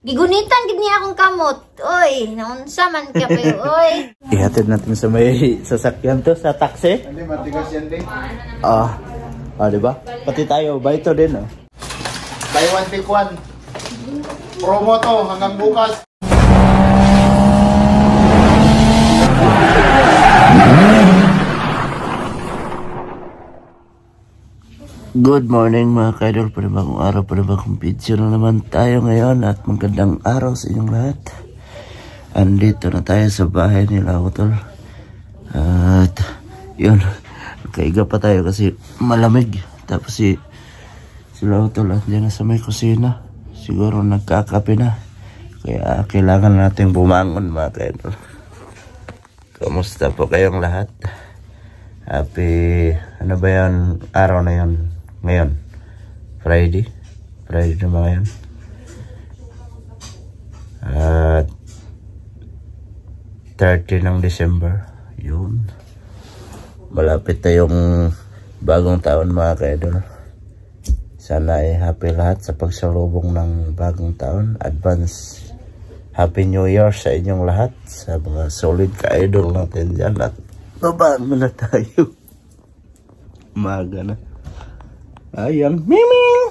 Gigunitan gid niya akong kamot. Oy, naunsa man ka pa oy. Ihatid natin sa may sasakyan to, sa taxi. Hindi, matigas yan din. Diba? Pati tayo, ba ito din, oh. Buy one, take one. Promo to, hanggang bukas. Good morning mga kaidol, panibagong araw, panibagong video na naman tayo ngayon at magandang araw sa inyong lahat. Andito na tayo sa bahay nila Utol. At yun, kaiga pa tayo kasi malamig. Tapos si Utol andyan na sa may kusina. Siguro nagkakape na. Kaya kailangan natin bumangon mga kaidol. Kamusta po kayong lahat? Happy, ano ba yan, araw na yun? Ngayon, Friday na ba ngayon? At 30 ng December, yun. Malapit na yung bagong taon mga kaidol. Sana ay happy lahat sa pagsalubong ng bagong taon. Advance Happy New Year sa inyong lahat, sa mga solid ka-idol natin dyan. At babaan mo na tayo. Umaga na. Ayan, miming!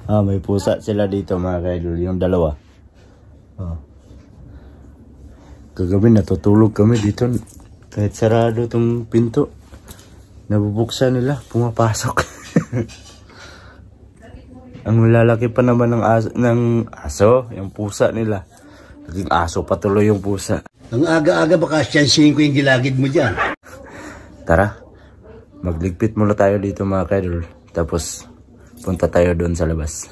May pusa sila dito mga kaidol, yung dalawa. Kagabi natutulog kami dito. Kahit sarado itong pinto, nabubuksan nila, pumapasok. Ang lalaki pa naman ng aso, yung pusa nila. Naging aso patuloy yung pusa. Ang aga-aga baka siyansihin ko yung gilagid mo dyan. Tara, magligpit muna tayo dito mga kaidol. Tapos punta tayo doon sa labas.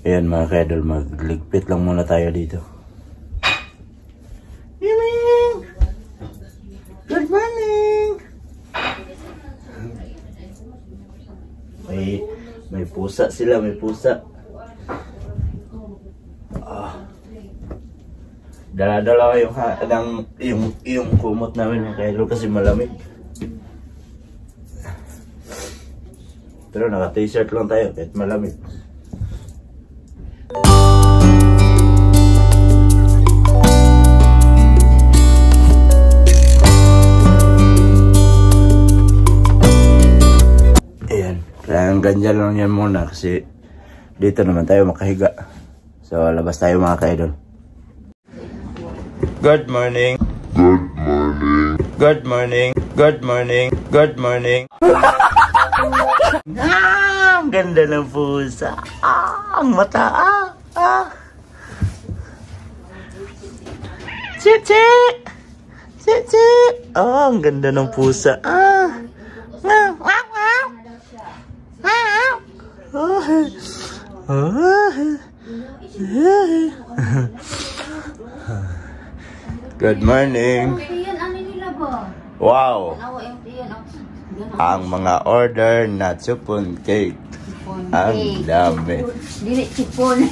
Ayan mga kaidol, magligpit lang muna tayo dito. Good morning! May pusa sila, may pusa. Dala-dala yung kumot namin mga kaidol kasi malamig. Pero naka-t-shirt lang tayo kahit malamig. Ayan, kaya ganyan lang yan muna kasi dito naman tayo makahiga. So labas tayo mga ka-idol. Good morning. Good morning. Good morning. Good morning. Ang ganda ng pusa. Ang mata. Chichi. Chichi. Ang ganda ng pusa. Good morning. Wow. Ang mga order na chupon cake. Ang dami. Dili chipon.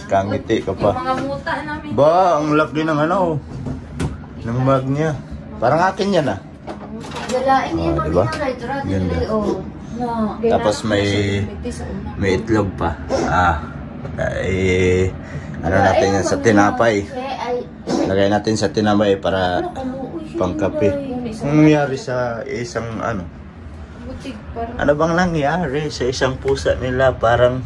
Kangiti ka pa. Mga muta namin. Ba, ang laki ng ano. Ng mug niya. Parang akin yan ah. Dalain niya diba? Ganda. Tapos may itlog pa. Ano natin yan sa tinapay. Lagay natin sa tinapay para pangkape. Anong nangyari sa isang ano? Ano bang nangyari sa isang pusa nila? Parang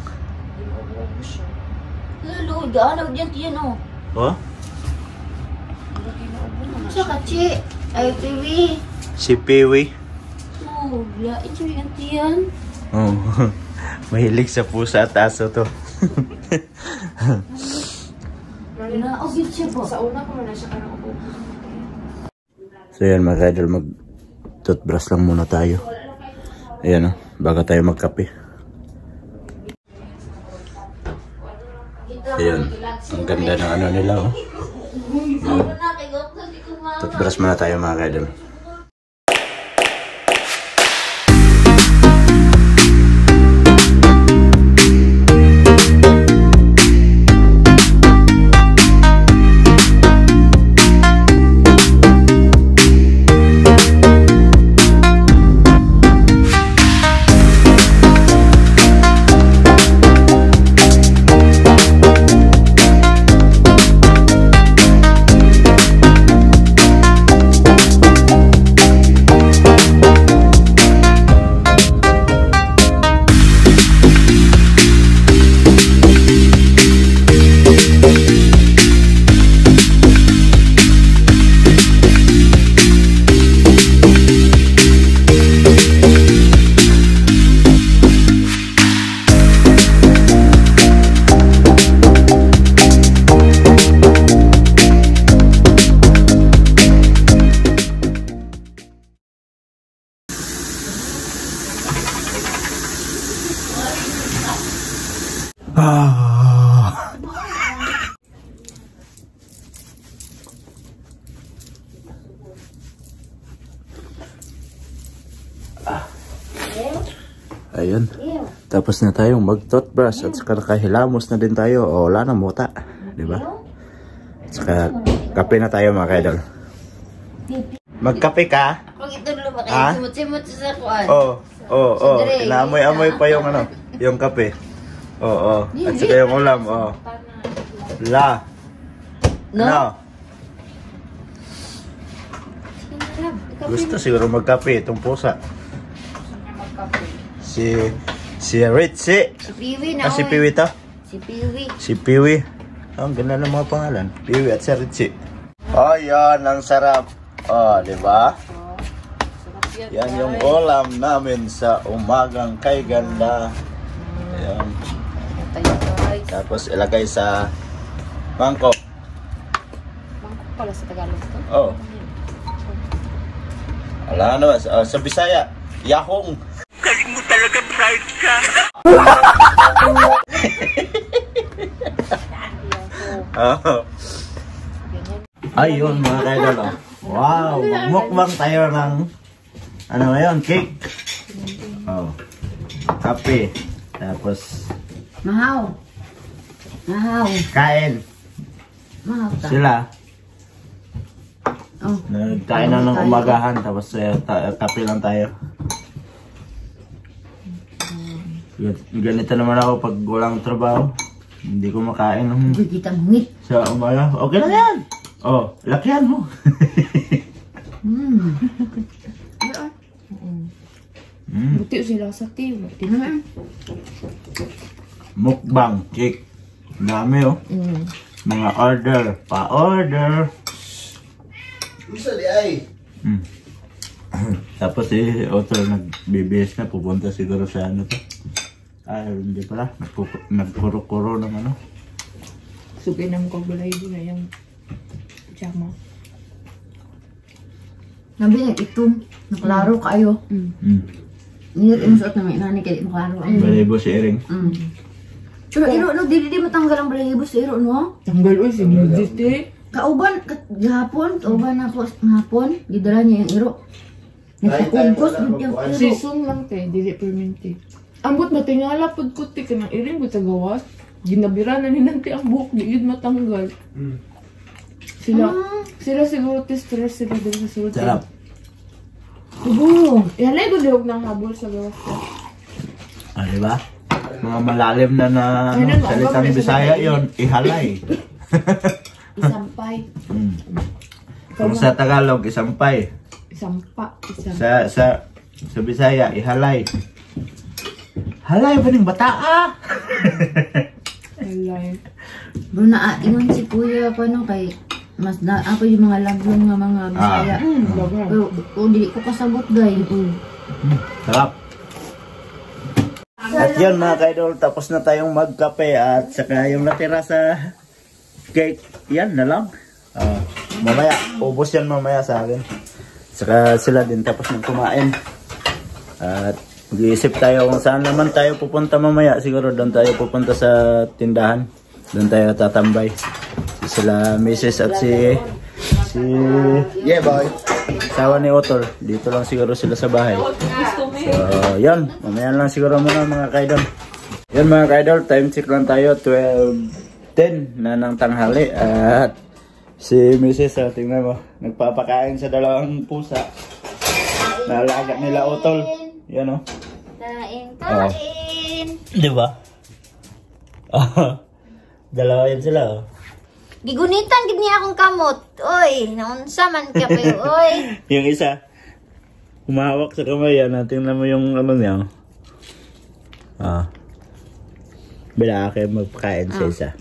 lalo, daalag dyan yan o. Oh? Sa kachi, ay Piwi. Si Piwi. Lain siya yung tiyan. Mahilig sa pusa at aso to. Sa una ko na siya karang upo. So yan mga kaidol, mag-toothbrush lang muna tayo. Ayan bago tayo magkape. Ayan, ang ganda ng ano nila Toothbrush muna tayo mga kaidol. Ayun. Tapos na tayong mag-toothbrush at saka nakahilamos na din tayo. O, wala na muta. Diba? At saka kape na tayo mga kaidol. Magkape ka? Kung ito dulu ba kayo simut-simut sa kuan. Oo. Inaamoy-amoy pa yung ano, yung kape. Oo. At saka yung ulam. Oo. La. No? Gusto siguro magkape itong pusa. Si Ritzy. Si Piwi na. Si Piwi to? Si Piwi. Si Piwi. Ang ganda ng mga pangalan. Piwi at si Ritzy. Oh, yan. Ang sarap. Oh, di ba? Yan yung ulam namin sa umagang kay ganda. Ayan. Tapos ilagay sa mangkok. Mangkok pala sa Tagalog to? Oh. Wala na. Sa Bisaya. Yahong. Galing mo talaga, bright ka. Ayun mga kaidol. Wow, mukbang tayo ng ano ngayon, cake. Oh. Kape. Tapos Mahaw. kain. Mahaw ta. Sila. Oh. Nagkain na ng umagahan tapos kape lang tayo. Ganito naman ako pag walang trabaho. Hindi ko makain ng Hindi kita ngit. sa umaga. Okay lang yan. Oh, lakihan mo. Buti sila sa team. Mukbang cake. Dami oh. Mga order. Pa-order. Gusto di ay. Tapos si Otto nagbibihis na. Pupunta siguro sa ano to. Hindi pala. Nagkuro-kuro ng ano. Suki naman ko balay doon na yung pajama. Nabi ito. Naklaro kayo. Ningat yung suot namin nani kaya maklaro. Balibo si Ering. Pero iro no di matanggal ang balahibo sa iro no. Tanggal o si Nidite. Kauban gahapon, kauban ako ngapon, gidala niya yung iro. Nagkukugos yung iro. Season lang te, dili perminti. Ambot matingala pud ko ti kanang iring sa gawas. Ginabira na ni nanti ang buhok di yun matanggal. Sila siguro ti stress sila din sa sulod. Sarap. Ubo. Ihalay ko diog ng habol sa gawas ko. Diba? Mga malalim na salitang Bisaya yon, ihalay. Isampay. Kung sa Tagalog, isampay. Isampa. Sa Bisaya, ihalay. Halay ba ng bata Halay. Bro na ingon si kuya ko no kay mas na ako yung mga laglong nga mga Bisaya. Pero di ko kasabot gay. Sarap. At yun mga kaidol, tapos na tayong magkape at saka yung natira sa cake, yan na lang. Mamaya, ubos yan mamaya sa akin. Saka sila din tapos ng kumain. At mag-iisip tayo kung saan naman tayo pupunta mamaya. Siguro doon tayo pupunta sa tindahan. Doon tayo tatambay. Sila Mrs. at si Yeah, boy. asawa ni Otol. Dito lang siguro sila sa bahay. So, yan. Mamaya lang siguro muna mga kaidol. Yan mga kaidol, time check lang tayo. 12:10 na ng tanghali. At si Mrs. tingnan mo, nagpapakain sa dalawang pusa. Nalaga nila Otol. Yan o. Kain. Diba? Dalawa yan sila oh. Gigunitan gid niya akong kamot. Oy, naunsa man ka pa oy. Yung isa, humawak sa kamay yan. Tingnan mo yung ano niya. Bila kayo magpakain sa isa.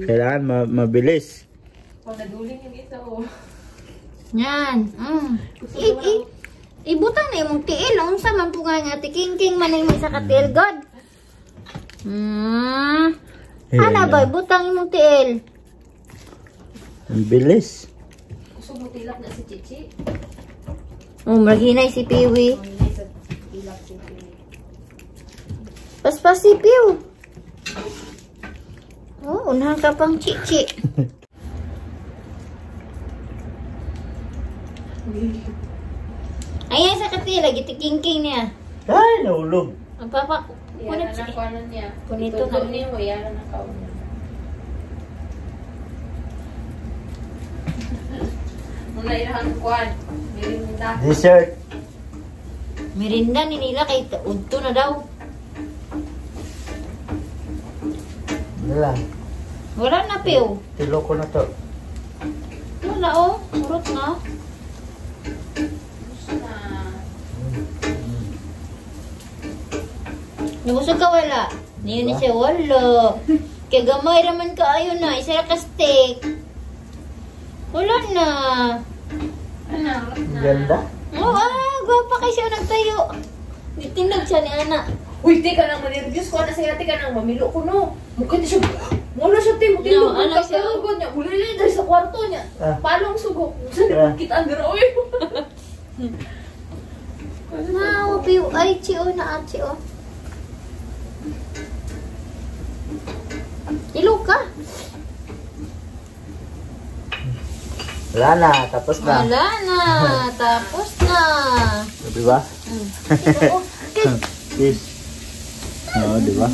Kailangan mabilis. Pag naduling yung isa o. Yan. Ibutang na yung tiil. Unsa man po nga tikingking man yung sa katil god. Ano ba? Ibutang yung tiil. Ang bilis. Gusto mo tilak na si Chichi? Maghinay si Piwi. Paspas si Piw. Oh, unahan ka pang chichi. Ayan sa katila, gitikingking niya. Ay, naulog. Ang papa, kunit Yan siya. na niya. Kunito na. Niya mo, yan na kaunan. Muna ilahan kuwan. Mirinda. Dessert. Merinda ni nila kay udto na daw. Wala. Wala na piw. Tilo ko na to. Wala oh, urot nga. Nabusog ka wala? Niyo ni siya wala. Kaya gamay raman ka ayo na, isa ka steak. Wala na. Ano? Ganda. Oh, gwapa kay siya nagtayo. Tindag siya ni Ana. Uy, di ka nang manirviews ko na sa'yo, di ka nang mamilo ko, no? Mukha di siya, mula siya, Tim, No, tinulog ano ka siya? sa niya. Ulili dahil sa kwarto niya. Ah. Palong sugo. Saan Ah. kita ang garo, uy? Wow, piw. Ay, chio na chio. Ilo ka. Wala na, tapos na. Wala na. Tapos na. Di ba? Kiss. Oo, di ba?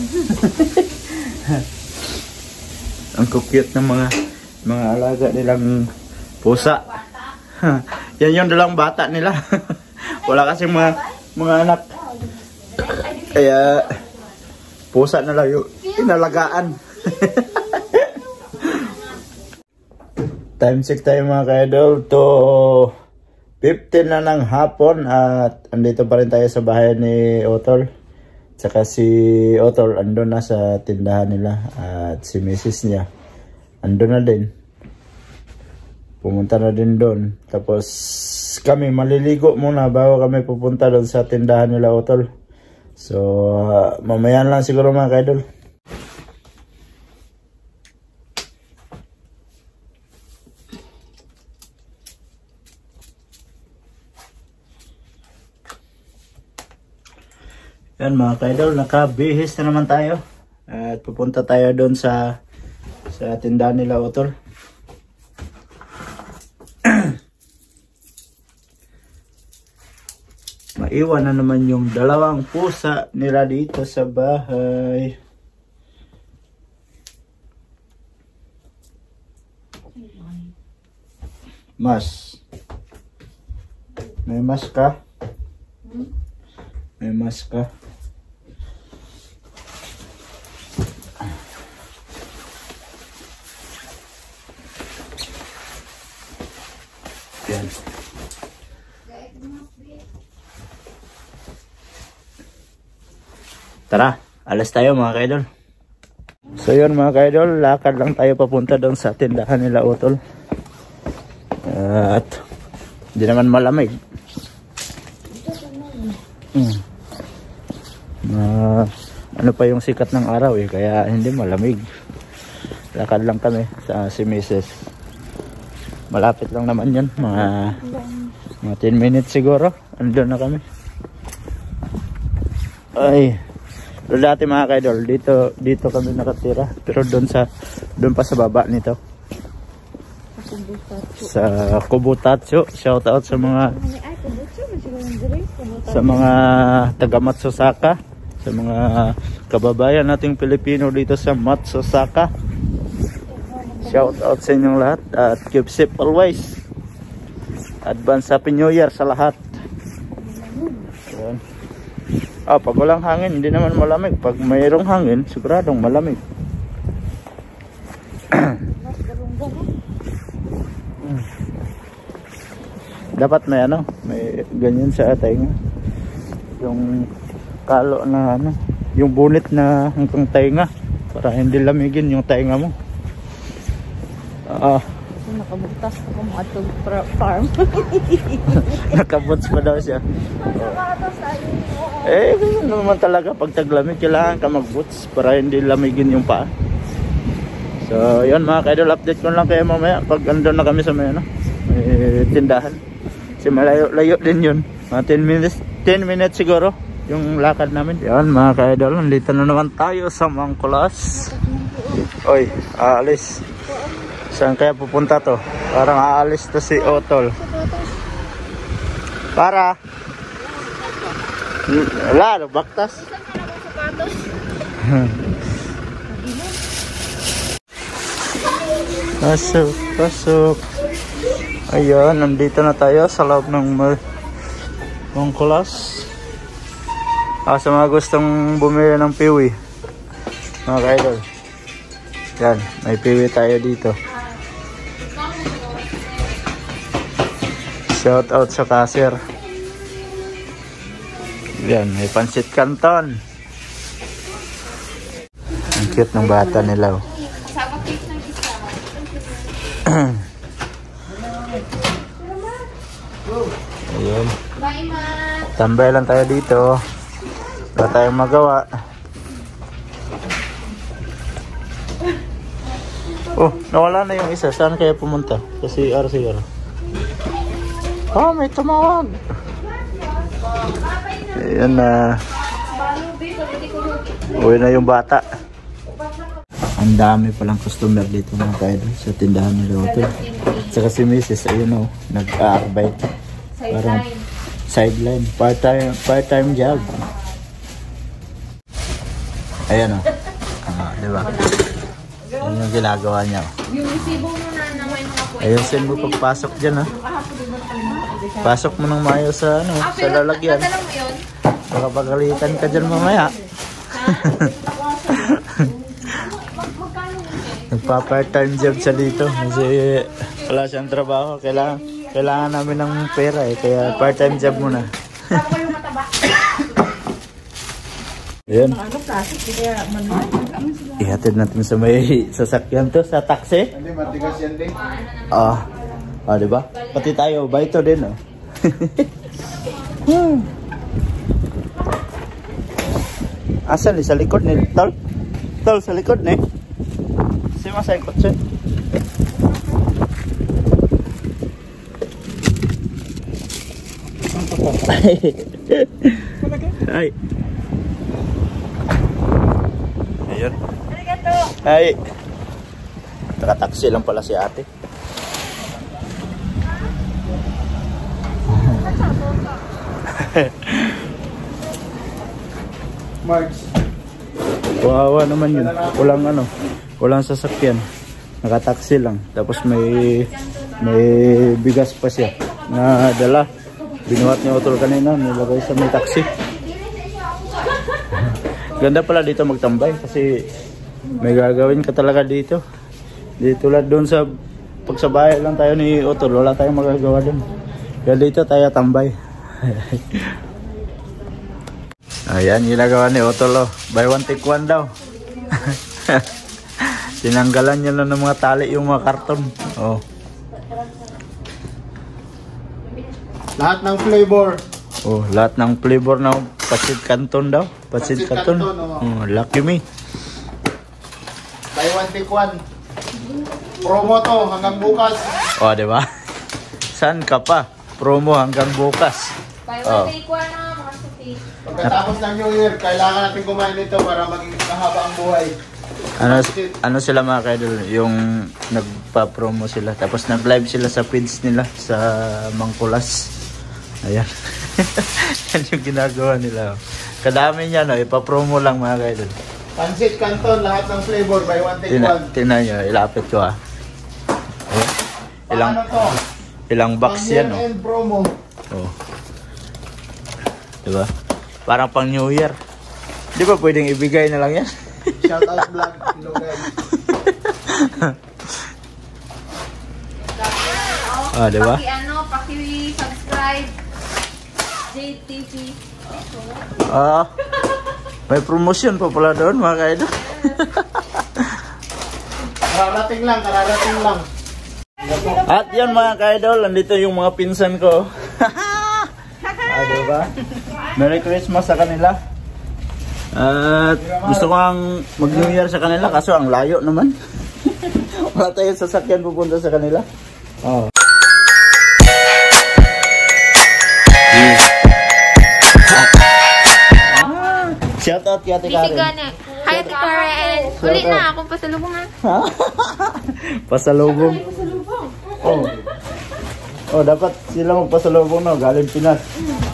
Ang cute ng mga alaga nilang pusa. Yan yung dalang bata nila. Wala kasi mga anak. Kaya pusa na lang yung inalagaan. Time check tayo mga ka-idol to 15 na ng hapon at andito pa rin tayo sa bahay ni Otol. Tsaka si Otol andun na sa tindahan nila at si Mrs. niya andun na din. Pumunta na din doon. Tapos kami maliligo muna bago kami pupunta doon sa tindahan nila Otol. So mamaya lang siguro mga ka-idol. Yan mga ka-idol, nakabihis na naman tayo. At pupunta tayo doon sa tindahan nila Otol. Maiwan na naman yung dalawang pusa nila dito sa bahay. Mas. May mas ka? May mas ka? Yan. Tara, alas tayo mga ka-idol. So yun mga ka-idol, lakad lang tayo papunta doon sa tindahan nila Otol. At hindi naman malamig. Ano pa yung sikat ng araw eh, kaya hindi malamig. Lakad lang kami sa si Mrs. Malapit lang naman yun, mga 10 minutes siguro. Andun na kami. Ay, pero dati mga ka-idol, dito kami nakatira. Pero doon pa sa baba nito. Sa Kubutatsu. Shout out sa mga taga Matsusaka, sa mga kababayan nating Pilipino dito sa Matsusaka. Shout out sa inyong lahat at keep safe always. Advance Happy New Year sa lahat. Ayan. Pag walang hangin, hindi naman malamig. Pag mayroong hangin, siguradong malamig. Dapat may may ganyan sa tainga. Yung kalo na yung bunit na hanggang tainga para hindi lamigin yung tainga mo. Nakabugtas ako mga atog farm. Nakabots pa daw siya. Ganyan naman talaga pag taglamig kailangan ka mag-boots para hindi lamigin yung paa. So yun mga ka-idol, update ko lang kayo mamaya pag andun na kami sa may tindahan. Kasi malayo din yun. Mga 10 minutes siguro yung lakad namin. Yan mga ka-idol, nandito na naman tayo sa Mangkulas. Oy, aalis. Saan kaya pupunta to? Parang aalis to si Otol. Para? Wala, baktas. Pasok, pasok. Ayan, nandito na tayo sa loob ng Mangkulas. Sa mga gustong bumili ng piwi, mga ka-idol, yan, may piwi tayo dito. Shout out sa cashier. Yan, may pansit canton. Ang cute ng bata nila. Ayun. Tambay lang tayo dito. Wala tayong magawa. Oh, nawala na yung isa. Saan kaya pumunta? Kasi RCR. Oh, may tumawag. Ayan na. Uwi na yung bata. Ang dami palang customer dito mga ka-idol sa tindahan nila Otol. Saka si Mrs. ayun o, nag-aakbay. Parang sideline. Part-time job. Ayan o. Diba? Ayan yung ginagawa niya. Yung resibo mo na may mga po. Ayusin mo pagpasok dyan ha. Pasok mo ng mayo sa ano, sa lalagyan. Nadala mo yun? Baka pagalitan ka dyan mamaya. Nagpa-part-time job siya dito kasi wala siyang trabaho. Kailangan namin ng pera eh, kaya part-time job muna. Ayan. Ihatid natin sa may sasakyan to, sa taxi. Hindi, matigas yan din. Diba? Pati tayo, baito din oh. Asan sa likod ni Tol? Tol, sa likod ni? Si masay kotse. Ay. Ayun. Ay. Taka-taxi lang pala si ate. March. Kawawa naman yun. Walang sasakyan. Naka-taxi lang. Tapos may bigas pa siya na dala. Binuhat ni Otol kanina, nilagay sa may taxi. Ganda pala dito magtambay kasi may gagawin ka talaga dito. Dito lang doon sa pagsabahay lang tayo ni Otol, wala tayong magagawa doon. Kaya dito tayo tambay. Ayan, ginagawa ni Otol oh. Buy one take one daw. Tinanggalan niya lang ng mga tali yung mga karton. Oh. Lahat ng flavor. Oh, lahat ng flavor ng pasit canton daw. Pasit canton. Oh, lucky me. Buy one take one. Promo to hanggang bukas. Oh, di ba? Saan ka pa? Promo hanggang bukas. Buy one take one na mga suki. Pagkatapos ng New Year, kailangan natin kumain nito para maging mahaba ang buhay. Ano sila mga kaidol? Yung nagpa-promo sila. Tapos nag-live sila sa feeds nila sa Mangkulas. Ayan. Yan yung ginagawa nila. Kadami niya, no? Ipa-promo lang mga kaidol. Pansit Canton, lahat ng flavor, buy one take one. Tingnan nyo, ilapit ko ah. Paano to? Ilang box yan, no? End promo. Oh. Diba? Parang pang New Year. Di ba pwedeng ibigay na lang yan? Shout out vlog. Hello guys. Diba? Paki-subscribe. JTV. May promotion pa pala doon mga kaidol. Kararating lang. At yan mga kaidol, nandito yung mga pinsan ko. Diba? Merry Christmas sa kanila. At gusto ko ang mag-New Year sa kanila kaso ang layo naman. Wala tayong sasakyan pupunta sa kanila. Oh. Shout out kay Ate Karen. Hi Ate Karen. Uli na akong pasalubong ha. Pasalubong. Oh. Oh, dapat sila magpasalubong no, galing Pinas.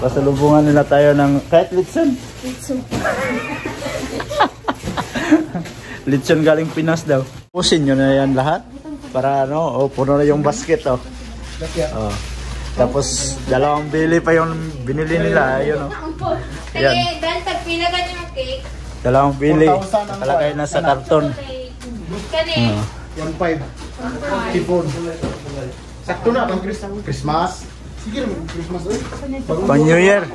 Pasalubungan nila tayo ng kahit litson. Litson galing Pinas daw. Pusin nyo na yan lahat para ano, oh, puno na yung basket oh. Oh. Tapos dalawang bili pa yung binili nila, ayun oh. Yan. Dahil tagpila ka yung cake. Dalawang bili. Nakalagay na sa karton. Kani. 1.5. Tipon. Sakto na pang Christmas. Sige naman Christmas oy. Pang New Year.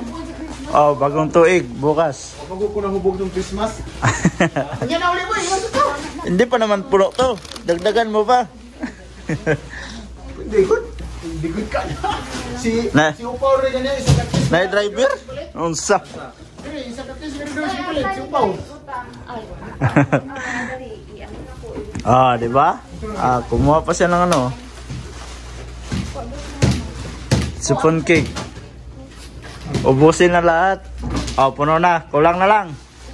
Oh, bagong tuig bukas. Bago ko na hubog ng Christmas. Yan na uli mo, iwan ito. Hindi pa naman puno to. Dagdagan mo pa. Hindi good. Hindi good ka. Si Upaw rin ganyan, isa kaktis. Na driver? Unsa? Isa kaktis rin doon si Kulit, si Upaw. Ah, di ba? Ah, kumuha pa siya ng ano. Sipon cake. Ubusin na lahat. Oh, puno na. Kulang na lang.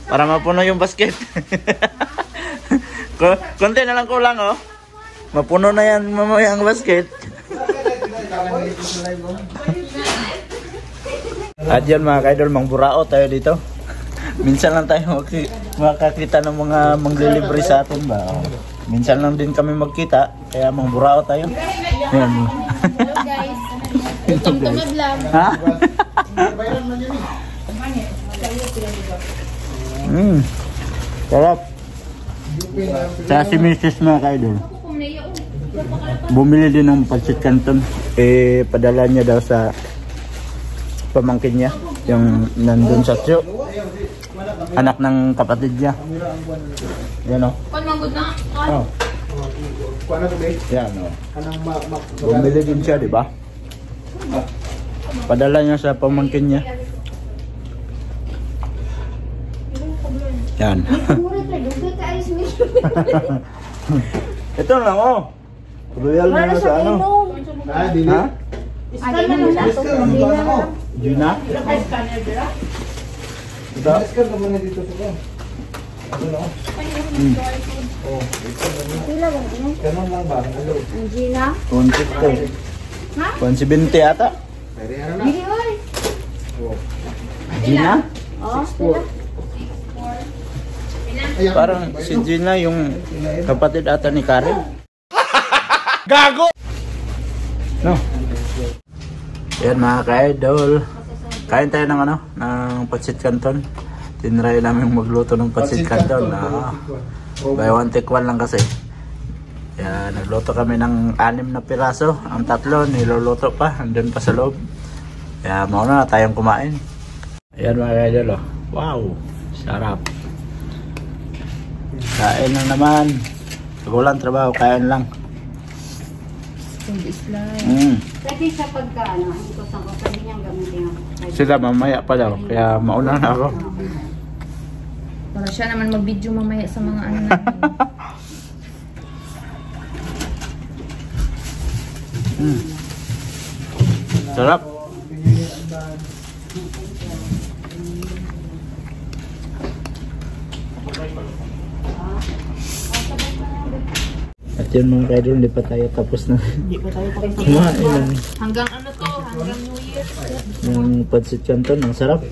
Para mapuno yung basket. Konti na lang kulang, oh. Mapuno na yan mamaya ang basket. At yan mga kaidol, mangburao tayo dito. Minsan lang tayo makakita ng mga manglilibre sa atin ba. Oh. Minsan lang din kami magkita, kaya mangburao tayo. Yan. Hello guys. Welcome to my vlog. Ha? Sarap. Sa si Mrs. mga kaidol. Bumili din ng pancit canton. Eh, padala niya daw sa pamangkin niya. Yung nandun sa Tio. Anak ng kapatid niya. Yan o. Oh. Yan o. Bumili din siya, di ba? Padala niya sa pamangkin niya. Yan. Ito lang oh. Royal na sa ano? Ah, dili. Ha? Gina? Scan naman na dito sa Ganun lang ba? Hello. Ang Gina? 150. 170 ata? Bili oy. Gina? Oh, Parang si Gina yung kapatid ata ni Karen. Gago! No. Yan mga ka-idol. Kain tayo ng ano, ng pancit canton. Tinry namin magluto ng pancit canton. Buy one take one lang kasi. Yan, nagluto kami ng 6 na piraso. Ang 3 niluluto pa, andun pa sa loob. Kaya mauna na tayong kumain. Ayan mga ka-idol oh. Wow, sarap. Kain na naman. Pag walang trabaho, kain lang. Kasi sa pagkaano, hindi ko saan ko sabi niyang gamitin ako. Sila mamaya pa daw, kaya mauna na ako. Para siya naman mag-video mamaya sa mga ano natin. Sarap. At yun mga kaidol, hindi pa tayo tapos na. Hindi pa tayo tapos. Kumain lang. Hanggang ano to? Hanggang New Year. Yung pancit canton, ang sarap.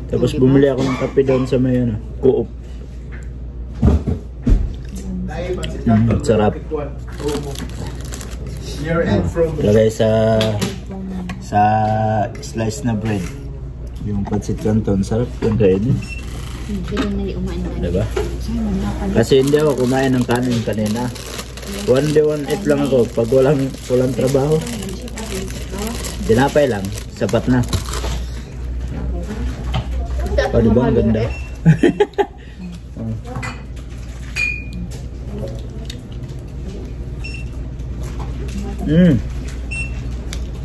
Tapos bumili ako ng kape doon sa may ano, Coop. Sarap. Lagay sa slice na bread. Yung pancit canton, sarap. Ganda yun. Diba? Kasi hindi ako kumain ng kanin kanina. One day, one eat lang ako. Pag walang trabaho, tinapay lang. Sapat na. O, diba? Ang ganda.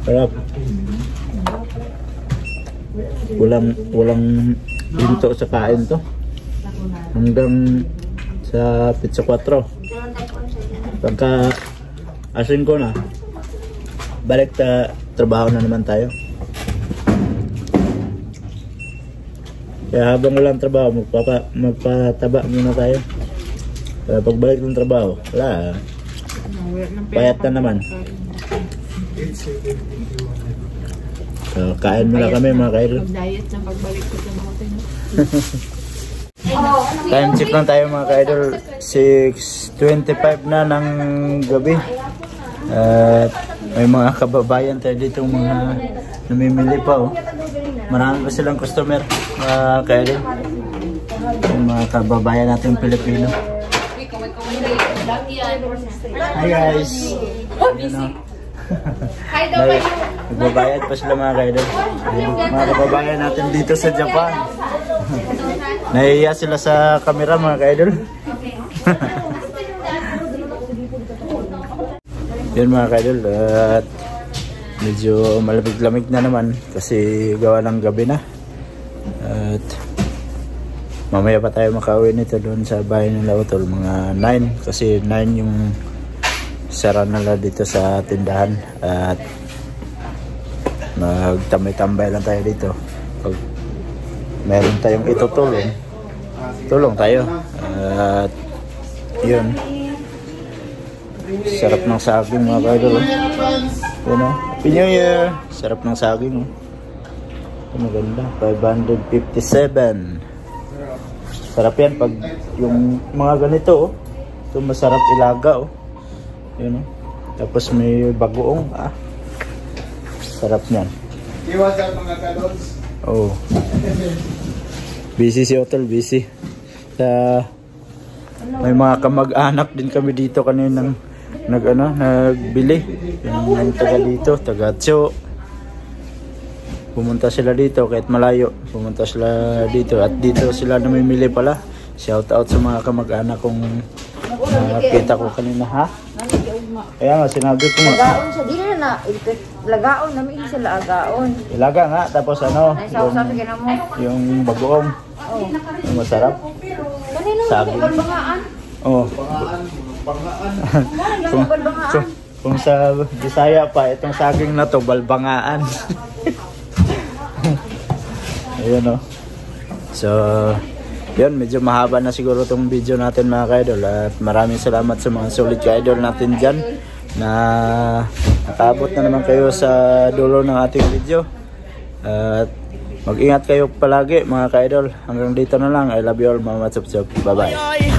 Sarap. Walang hinto sa kain to. Hanggang sa pizza 4. Pagka asin ko na, balik trabaho na naman tayo. Kaya habang walang trabaho, magpataba muna tayo. Pagbalik ng trabaho, wala. Payat na naman. So, kain muna kami mga kaidol. Mag-diet na pagbalik ko sa mountain. Time check lang tayo mga kaidol. 6:25 na ng gabi. At may mga kababayan tayo dito, mga namimili pa. Oh. Marami pa silang customer mga kaidol. Yung mga kababayan natin Pilipino. Hi guys. Hi daw kayo. Nagbabayad pa sila mga kaidol. Mga kababayan natin dito sa Japan. Nahihiya sila sa camera mga kaidol. Yun mga kaidol. At medyo malamig-lamig na naman kasi gawa ng gabi na. At mamaya pa tayo makauwi nito doon sa bahay nila Utol. Mga 9 kasi 9 yung sara nila dito sa tindahan. At magtambay-tambay lang tayo dito. Pag meron tayong itutulong, tulong tayo. At yun, sarap ng saging mga kaidol. Yun o, Happy New Year. Sarap ng saging o. Maganda, 557. Sarap yan pag yung mga ganito o. Ito masarap ilaga o. Yun o. Tapos may bagoong. Sarap niyan. Iwasan mga kadols. Oh. Busy si Otol, busy. May mga kamag-anak din kami dito kaninang nagbili. Yung taga dito, taga Tso. Pumunta sila dito kahit malayo. Pumunta sila dito at dito sila namimili pala. Shout out sa mga kamag-anak kong nakita ko kanina, ha? Kaya nga, sinabi ko nga. Lagaon siya, di na lagaon namin sila agaon. Ilaga nga, tapos ano, Sabi ka na mo. yung bagoong. Yung masarap. Saging. Balbangaan. Oh. Kung sa Bisaya pa, itong saging na to, balbangaan. Ayun o. So, yun, medyo mahaba na siguro itong video natin mga ka-idol. At maraming salamat sa mga solid ka-idol natin dyan na nakaabot na naman kayo sa dulo ng ating video. At mag-ingat kayo palagi mga ka-idol. Hanggang dito na lang. I love you all, Mama Chup Chup. Bye bye.